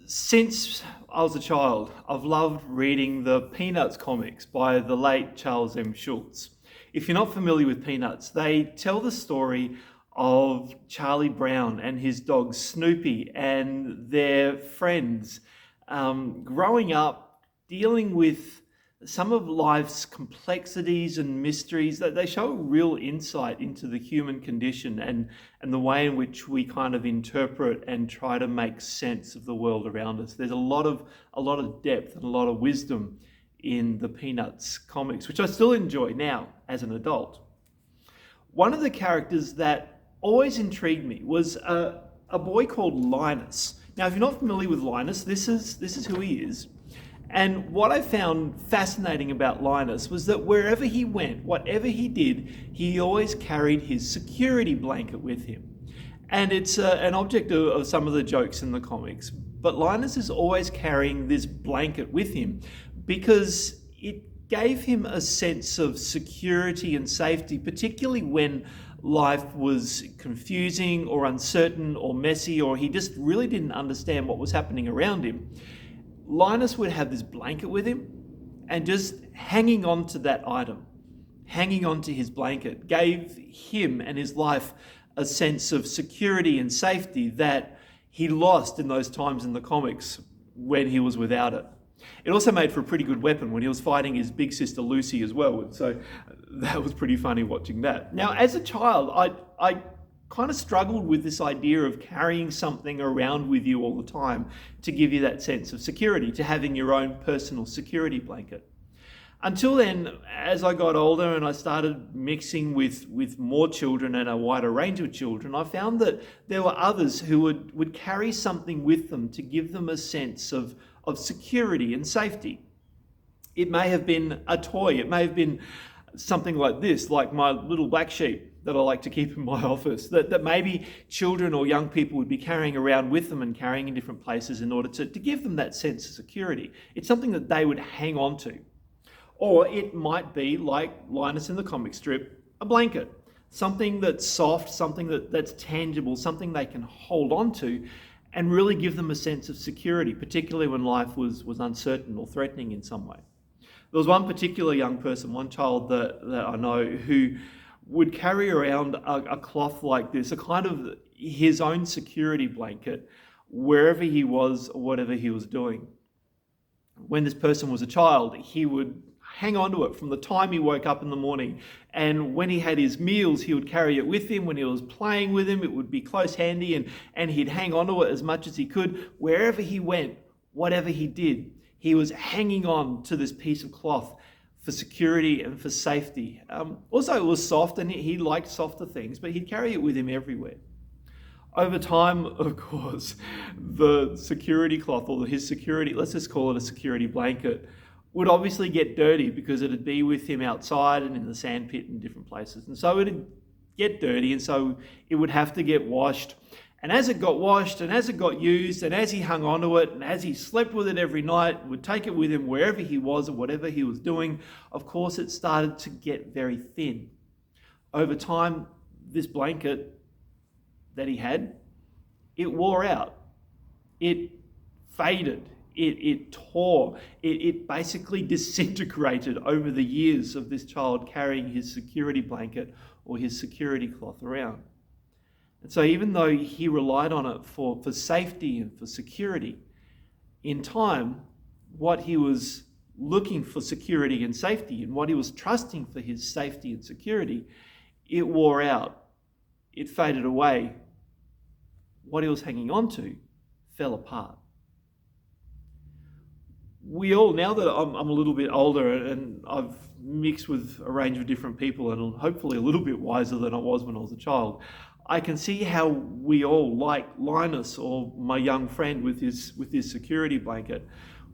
Since I was a child, I've loved reading the Peanuts comics by the late Charles M. Schulz. If you're not familiar with Peanuts, they tell the story of Charlie Brown and his dog Snoopy and their friends growing up, dealing with some of life's complexities and mysteries. That they show real insight into the human condition and the way in which we kind of interpret and try to make sense of the world around us. There's a lot of depth and a lot of wisdom in the Peanuts comics, which I still enjoy now as an adult. One of the characters that always intrigued me was a boy called Linus. Now, if you're not familiar with Linus, this is who he is. And what I found fascinating about Linus was that wherever he went, whatever he did, he always carried his security blanket with him. And it's an object of some of the jokes in the comics. But Linus is always carrying this blanket with him because it gave him a sense of security and safety, particularly when life was confusing or uncertain or messy, or he just really didn't understand what was happening around him. Linus would have this blanket with him, and just hanging on to that item, hanging on to his blanket, gave him and his life a sense of security and safety that he lost in those times in the comics when he was without it. It also made for a pretty good weapon when he was fighting his big sister Lucy as well. So that was pretty funny watching that. Now, as a child, I kind of struggled with this idea of carrying something around with you all the time to give you that sense of security, to having your own personal security blanket. Until then, as I got older and I started mixing with more children and a wider range of children, I found that there were others who would carry something with them to give them a sense of security and safety. It may have been a toy, it may have been something like this, like my little black sheep that I like to keep in my office, that maybe children or young people would be carrying around with them and carrying in different places in order to give them that sense of security. It's something that they would hang on to. Or it might be, like Linus in the comic strip, a blanket. Something that's soft, something that's tangible, something they can hold on to and really give them a sense of security, particularly when life was uncertain or threatening in some way. There was one particular young person, one child that I know, who would carry around a cloth like this, a kind of his own security blanket, wherever he was or whatever he was doing. When this person was a child, he would hang on to it from the time he woke up in the morning. And when he had his meals, he would carry it with him. When he was playing with him, it would be close handy, and he'd hang on to it as much as he could. Wherever he went, whatever he did, he was hanging on to this piece of cloth for security and for safety. Also, it was soft, and he liked softer things, but he'd carry it with him everywhere. Over time, of course, the security cloth, or his security, let's just call it a security blanket, would obviously get dirty because it'd be with him outside and in the sandpit and different places. And so it'd get dirty, and so it would have to get washed. And as it got washed, and as it got used, and as he hung onto it, and as he slept with it every night, would take it with him wherever he was or whatever he was doing, of course it started to get very thin. Over time, this blanket that he had, it wore out. It faded. It tore. It basically disintegrated over the years of this child carrying his security blanket or his security cloth around. And so even though he relied on it for safety and for security, in time, what he was looking for security and safety and what he was trusting for his safety and security, it wore out. It faded away. What he was hanging on to fell apart. We all, now that I'm a little bit older and I've mixed with a range of different people and hopefully a little bit wiser than I was when I was a child, I can see how we all, like Linus or my young friend with his security blanket,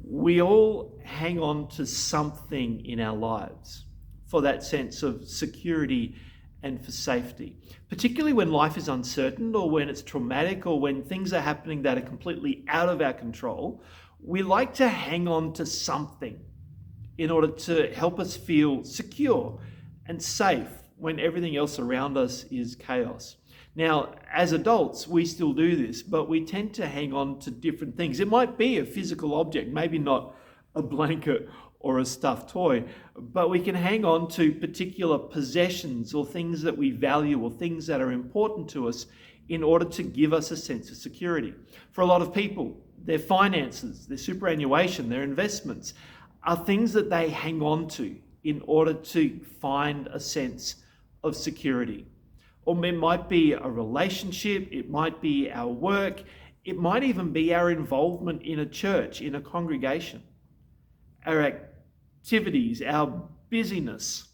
we all hang on to something in our lives for that sense of security and for safety, particularly when life is uncertain or when it's traumatic or when things are happening that are completely out of our control. We like to hang on to something in order to help us feel secure and safe when everything else around us is chaos. Now, as adults, we still do this, but we tend to hang on to different things. It might be a physical object, maybe not a blanket or a stuffed toy, but we can hang on to particular possessions or things that we value or things that are important to us in order to give us a sense of security. For a lot of people, their finances, their superannuation, their investments are things that they hang on to in order to find a sense of security. Or it might be a relationship, it might be our work, it might even be our involvement in a church, in a congregation, our activities, our busyness,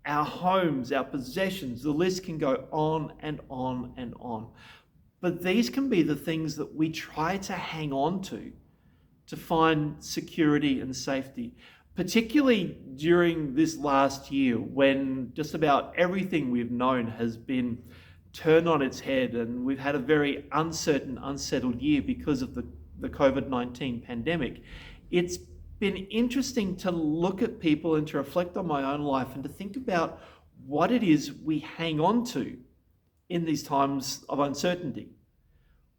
our homes, our possessions. The list can go on and on and on. But these can be the things that we try to hang on to find security and safety, particularly during this last year when just about everything we've known has been turned on its head, and we've had a very uncertain, unsettled year because of the COVID-19 pandemic. It's been interesting to look at people and to reflect on my own life and to think about what it is we hang on to in these times of uncertainty.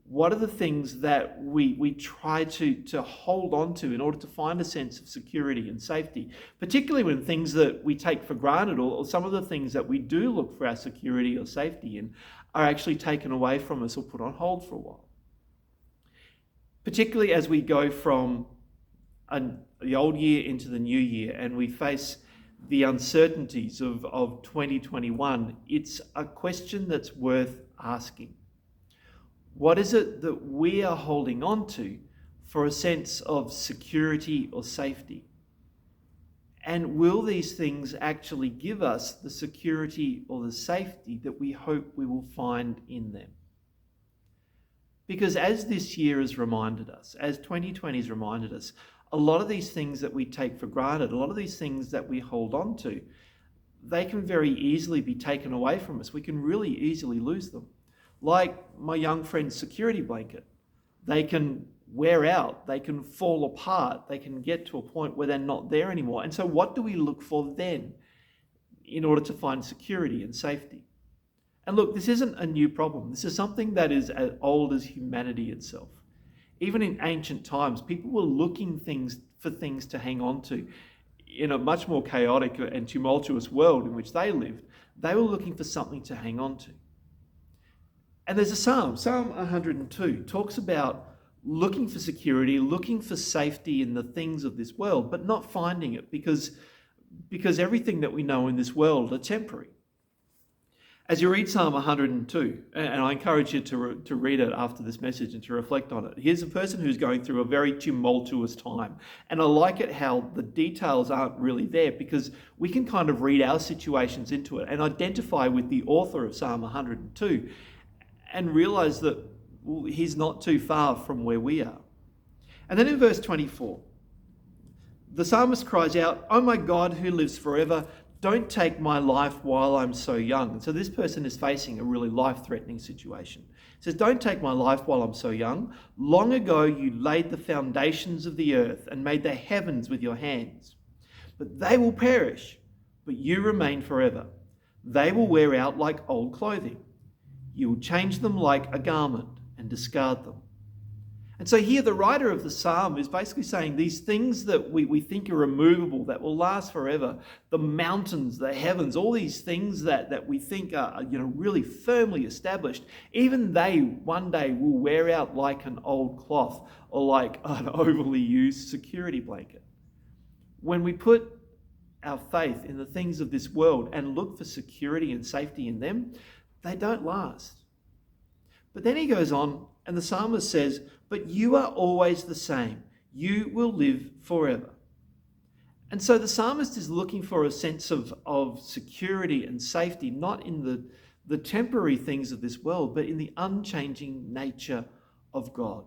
What are the things that we try to hold on to in order to find a sense of security and safety, particularly when things that we take for granted or some of the things that we do look for our security or safety in are actually taken away from us or put on hold for a while. Particularly as we go from the old year into the new year and we face the uncertainties of 2021, it's a question that's worth asking. What is it that we are holding on to for a sense of security or safety? And will these things actually give us the security or the safety that we hope we will find in them? Because as this year has reminded us, as 2020 has reminded us, a lot of these things that we take for granted, a lot of these things that we hold on to, they can very easily be taken away from us. We can really easily lose them. Like my young friend's security blanket. They can wear out, they can fall apart, they can get to a point where they're not there anymore. And so what do we look for then in order to find security and safety? And look, this isn't a new problem. This is something that is as old as humanity itself. Even in ancient times, people were looking for things to hang on to. In a much more chaotic and tumultuous world in which they lived, they were looking for something to hang on to. And there's a Psalm 102, talks about looking for security, looking for safety in the things of this world, but not finding it because everything that we know in this world are temporary. As you read Psalm 102, and I encourage you to read it after this message and to reflect on it, here's a person who's going through a very tumultuous time. And I like it how the details aren't really there because we can kind of read our situations into it and identify with the author of Psalm 102 and realize that he's not too far from where we are. And then in verse 24, the psalmist cries out, "Oh my God, who lives forever, don't take my life while I'm so young." And so this person is facing a really life-threatening situation. It says, "Don't take my life while I'm so young. Long ago you laid the foundations of the earth and made the heavens with your hands. But they will perish, but you remain forever. They will wear out like old clothing. You will change them like a garment and discard them." And so here the writer of the psalm is basically saying these things that we think are removable, that will last forever, the mountains, the heavens, all these things that we think are really firmly established, even they one day will wear out like an old cloth or like an overly used security blanket. When we put our faith in the things of this world and look for security and safety in them, they don't last. But then he goes on and the psalmist says, "But you are always the same. You will live forever." And so the psalmist is looking for a sense of security and safety, not in the temporary things of this world, but in the unchanging nature of God.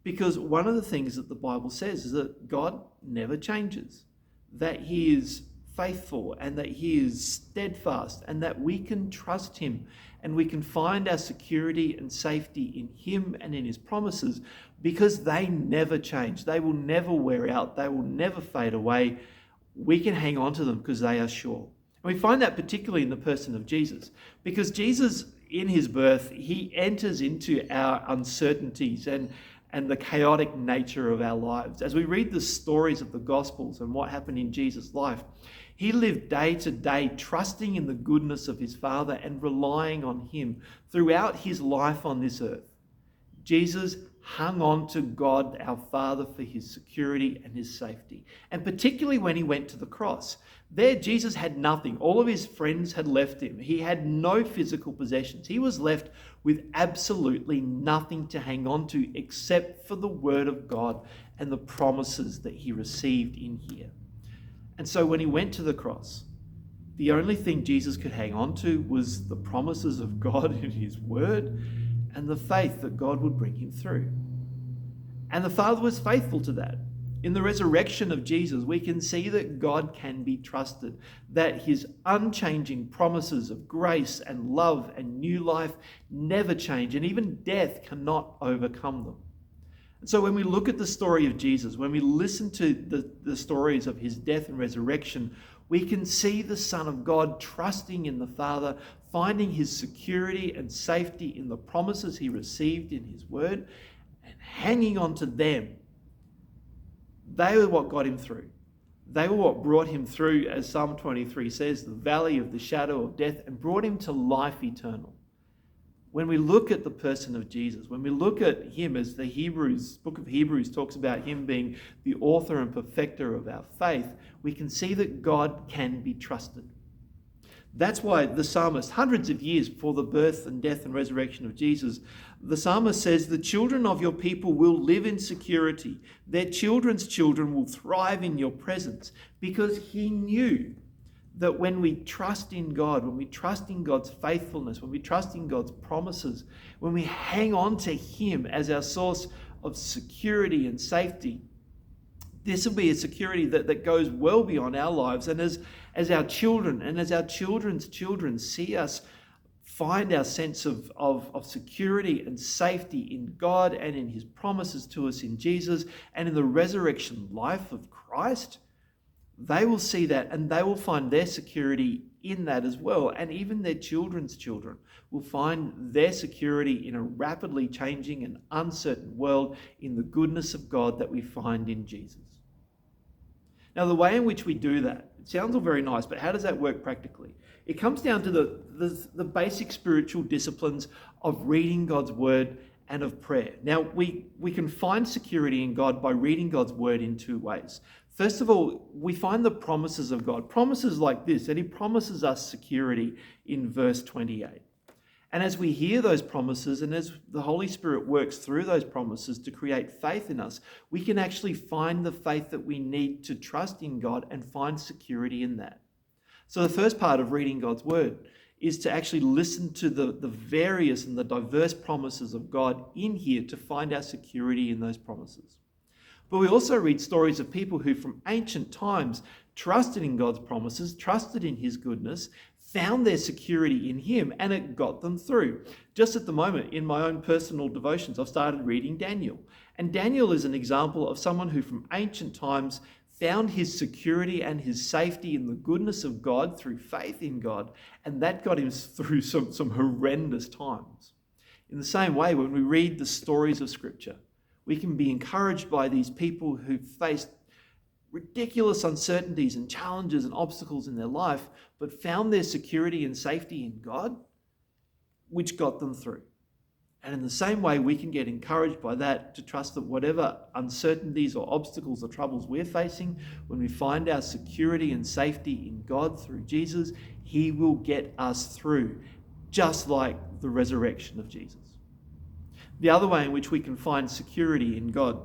Because one of the things that the Bible says is that God never changes, that he is faithful and that he is steadfast and that we can trust him and we can find our security and safety in him and in his promises because they never change. They will never wear out. They will never fade away. We can hang on to them because they are sure. And we find that particularly in the person of Jesus, because Jesus, in his birth, he enters into our uncertainties and the chaotic nature of our lives. As we read the stories of the Gospels and what happened in Jesus' life, he lived day to day trusting in the goodness of his Father and relying on him throughout his life on this earth. Jesus hung on to God, our Father, for his security and his safety. And particularly when he went to the cross. There, Jesus had nothing. All of his friends had left him. He had no physical possessions. He was left with absolutely nothing to hang on to except for the word of God and the promises that he received in here. And so when he went to the cross, the only thing Jesus could hang on to was the promises of God in his word and the faith that God would bring him through. And the Father was faithful to that. In the resurrection of Jesus, we can see that God can be trusted, that his unchanging promises of grace and love and new life never change, and even death cannot overcome them. And so when we look at the story of Jesus, when we listen to the stories of his death and resurrection, we can see the Son of God trusting in the Father, finding his security and safety in the promises he received in his word, and hanging on to them. They were what got him through. They were what brought him through, as Psalm 23 says, the valley of the shadow of death, and brought him to life eternal. When we look at the person of Jesus, when we look at him, as the book of Hebrews talks about him being the author and perfecter of our faith, we can see that God can be trusted. That's why the psalmist, hundreds of years before the birth and death and resurrection of Jesus, the psalmist says, "The children of your people will live in security. Their children's children will thrive in your presence," because he knew that when we trust in God, when we trust in God's faithfulness, when we trust in God's promises, when we hang on to him as our source of security and safety, this will be a security that goes well beyond our lives. And as our children and as our children's children see us find our sense of security and safety in God and in his promises to us in Jesus and in the resurrection life of Christ, they will see that and they will find their security in that as well. And even their children's children will find their security in a rapidly changing and uncertain world in the goodness of God that we find in Jesus. Now, the way in which we do that, it sounds all very nice, but how does that work practically? It comes down to the basic spiritual disciplines of reading God's word and of prayer. Now, we can find security in God by reading God's word in two ways. First of all, we find the promises of God. Promises like this, that he promises us security in verse 28. And as we hear those promises and as the Holy Spirit works through those promises to create faith in us, we can actually find the faith that we need to trust in God and find security in that. So the first part of reading God's word is to actually listen to the various and the diverse promises of God in here to find our security in those promises. But we also read stories of people who from ancient times trusted in God's promises, trusted in his goodness, found their security in him, and it got them through. Just at the moment, in my own personal devotions, I've started reading Daniel. And Daniel is an example of someone who from ancient times found his security and his safety in the goodness of God through faith in God, and that got him through some horrendous times. In the same way, when we read the stories of Scripture, we can be encouraged by these people who faced ridiculous uncertainties and challenges and obstacles in their life, but found their security and safety in God, which got them through. And in the same way, we can get encouraged by that to trust that whatever uncertainties or obstacles or troubles we're facing, when we find our security and safety in God through Jesus, he will get us through, just like the resurrection of Jesus. The other way in which we can find security in God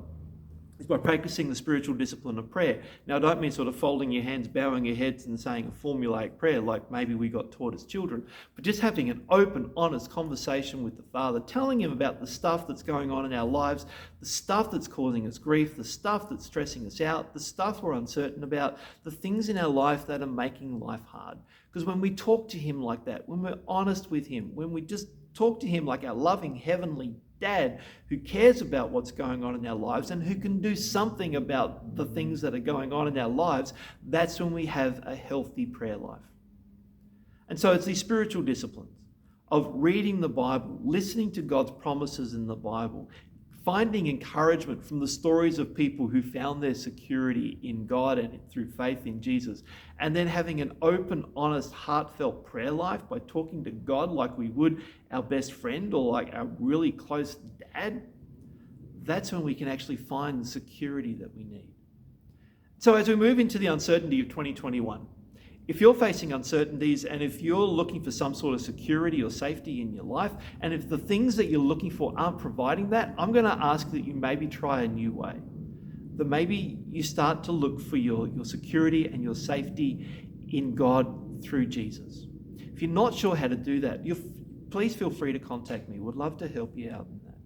is by practicing the spiritual discipline of prayer. Now, I don't mean sort of folding your hands, bowing your heads and saying a formulaic prayer like maybe we got taught as children, but just having an open, honest conversation with the Father, telling him about the stuff that's going on in our lives, the stuff that's causing us grief, the stuff that's stressing us out, the stuff we're uncertain about, the things in our life that are making life hard. Because when we talk to him like that, when we're honest with him, when we just talk to him like our loving heavenly Dad who cares about what's going on in our lives and who can do something about the things that are going on in our lives, that's when we have a healthy prayer life. And so it's these spiritual disciplines of reading the Bible, listening to God's promises in the Bible, finding encouragement from the stories of people who found their security in God and through faith in Jesus, and then having an open, honest, heartfelt prayer life by talking to God like we would our best friend or like our really close dad. That's when we can actually find the security that we need. So as we move into the uncertainty of 2021, if you're facing uncertainties and if you're looking for some sort of security or safety in your life, and if the things that you're looking for aren't providing that, I'm going to ask that you maybe try a new way. That maybe you start to look for your security and your safety in God through Jesus. If you're not sure how to do that, please feel free to contact me. We'd love to help you out in that.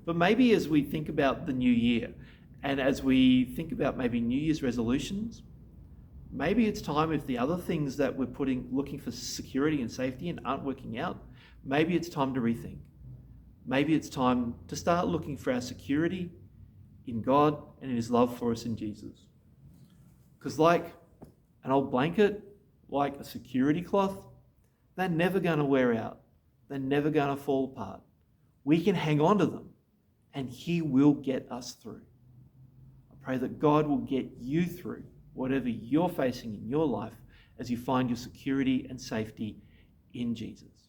But maybe as we think about the new year, and as we think about maybe New Year's resolutions, maybe it's time, if the other things that we're looking for security and safety in aren't working out, maybe it's time to rethink. Maybe it's time to start looking for our security in God and in His love for us in Jesus. Because like an old blanket, like a security cloth, they're never going to wear out. They're never going to fall apart. We can hang on to them and He will get us through. I pray that God will get you through whatever you're facing in your life as you find your security and safety in Jesus.